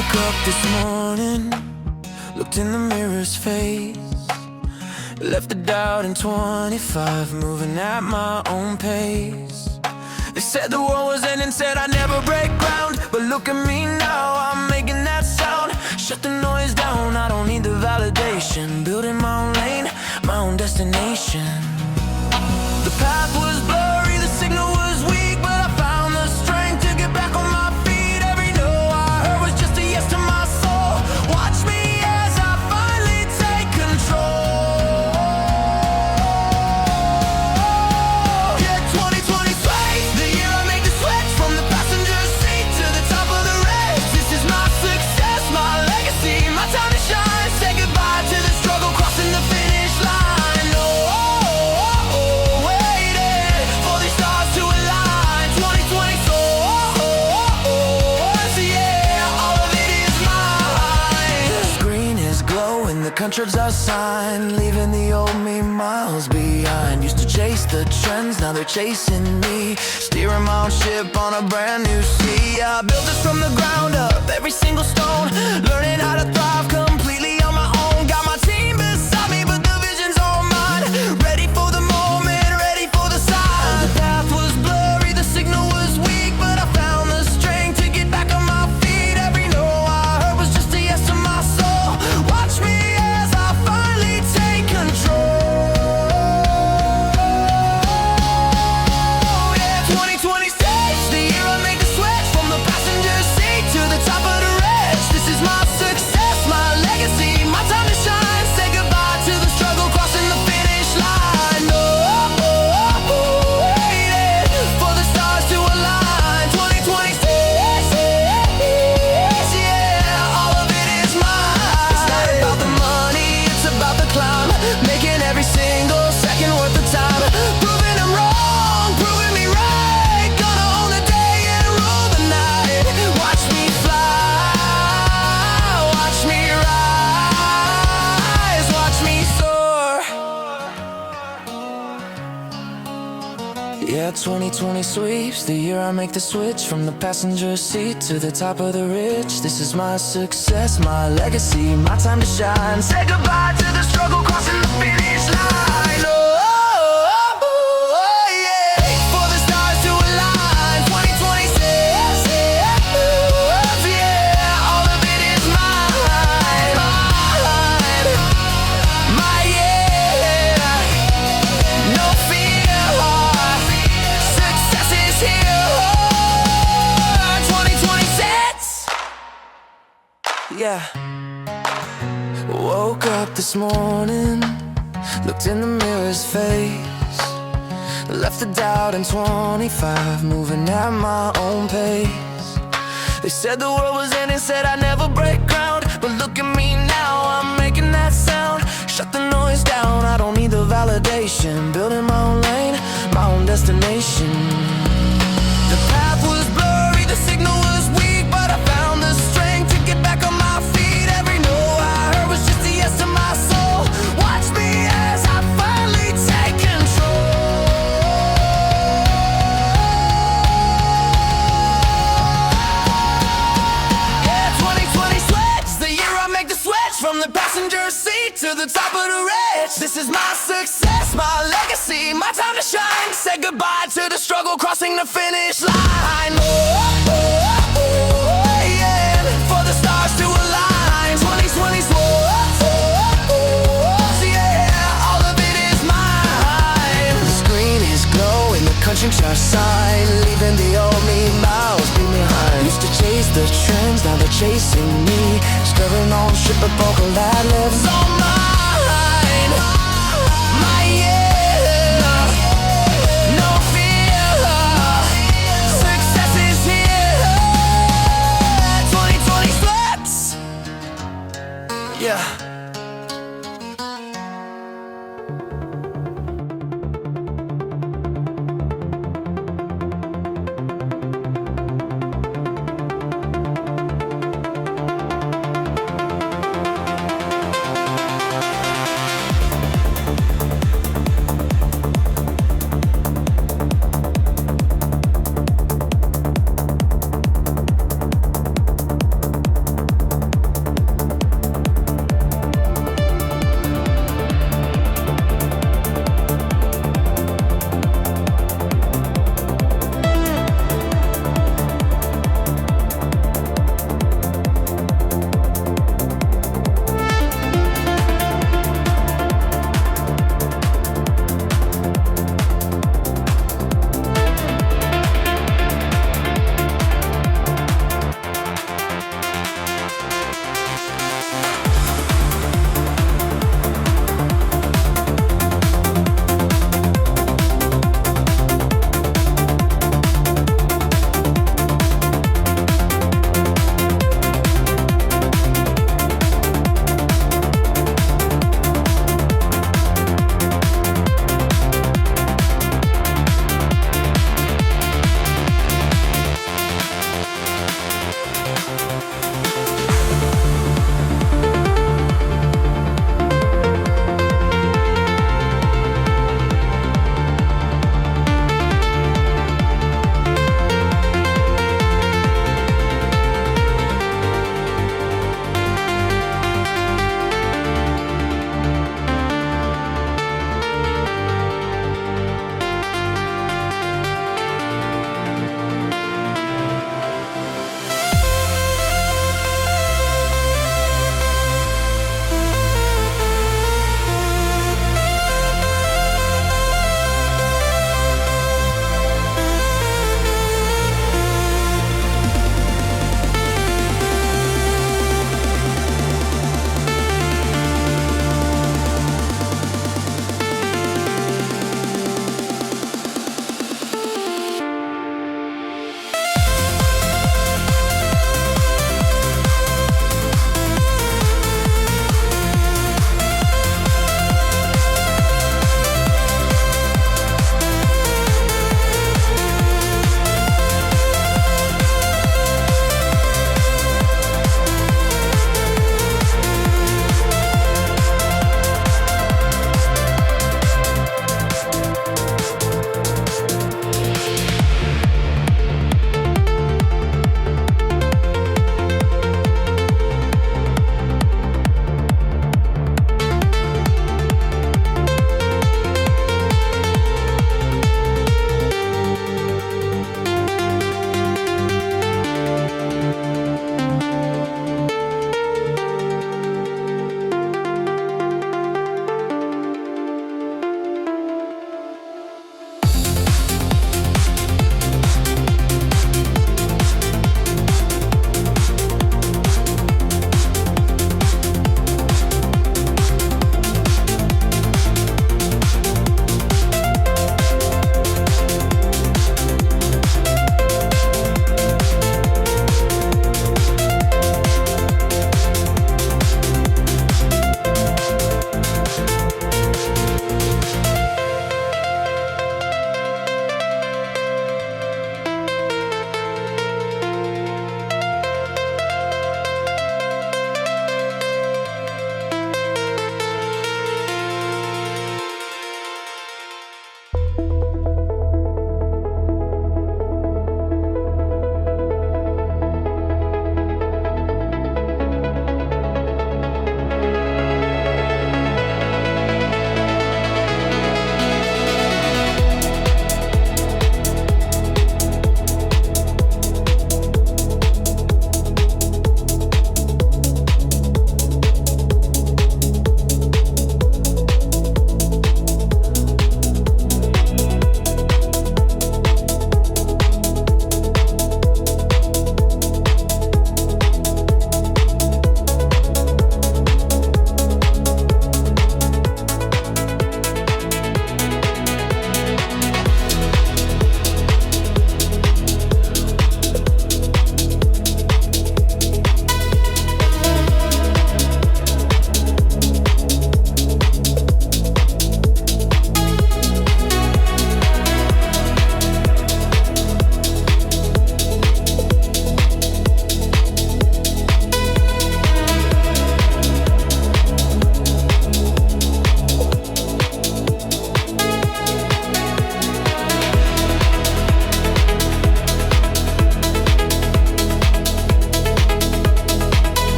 Woke up this morning, looked in the mirror's face, left the doubt in 25, moving at my own pace. They said the world was ending, said I'd never break ground, but look at me now, I'm making that sound. Shut the noise down, I don't need the validation, building my own lane, my own destination. The path was blurry, the signal was weak, but I found the strength to get back on my feet. Every no I heard was just a yes to my soul. Watch me as I finally take control. Yeah, 2020 sway, the year I make the switch from the passenger seat to the top of the race. This is my success, my legacy, my time to shine. Say goodbye to the struggle, crossing the finish line. Countries are signed, leaving the old me miles behind. Used to chase the trends, now they're chasing me. Steering my own ship on a brand new sea. I built this from the ground up, every single stone. Learning how to thrive completely on my own. Got my team beside me, but the vision's all mine. Ready for the moment, ready for the sign. The path was blurry, the signal was weak, but I found the strength to get back on my feet. Every no I heard was just a yes to my soul. Watch me take control. Yeah, 2020 stage, the year I make the switch from the passenger seat to the top of the ridge. This is my success, my legacy, my time to shine. Say goodbye to the struggle, crossing the finish line. Waiting for the stars to align. 2020 stage, yeah, all of it is mine. It's not about the money, it's about the climb, making every single second worth the time. Proving them wrong, proving me right. Gonna own the day and rule the night. Watch me fly, watch me rise, watch me soar. Yeah, 2020 sweeps, the year I make the switch from the passenger seat to the top of the ridge. This is my success, my legacy, my time to shine. Say goodbye to the struggle, crossing the finish line. Yeah, for the stars to align. 2020 says, yeah, all of it is mine. My yeah, no fear, success is here. 2020 sets, yeah. Woke up this morning, looked in the mirror's face, left the doubt in 25, moving at my own pace. They said the world was ending, said I'd never break ground, but look at me now, I'm making that sound. Shut the noise down, I don't need the validation, building my own lane, my own destination. The path was blurry, the signal was weak, but I found the strength to get back on my feet. Every no I heard was just a yes to my soul. Watch me as I finally take control. Yeah, 2020 switch, the year I make the switch from the passenger seat to the top of the ridge. This is my success, my legacy, my time to shine. Say goodbye to the struggle, crossing the finish line. Yeah, for the stars to align. 2020 yeah, all of it is mine. The screen is glowing, the country chart sign, leaving the old me miles behind. Used to chase the trends, now they're chasing me. Stirring on ship, but vocal that lives on mine. My yeah, no fear, success is here. 2020 sweats, yeah.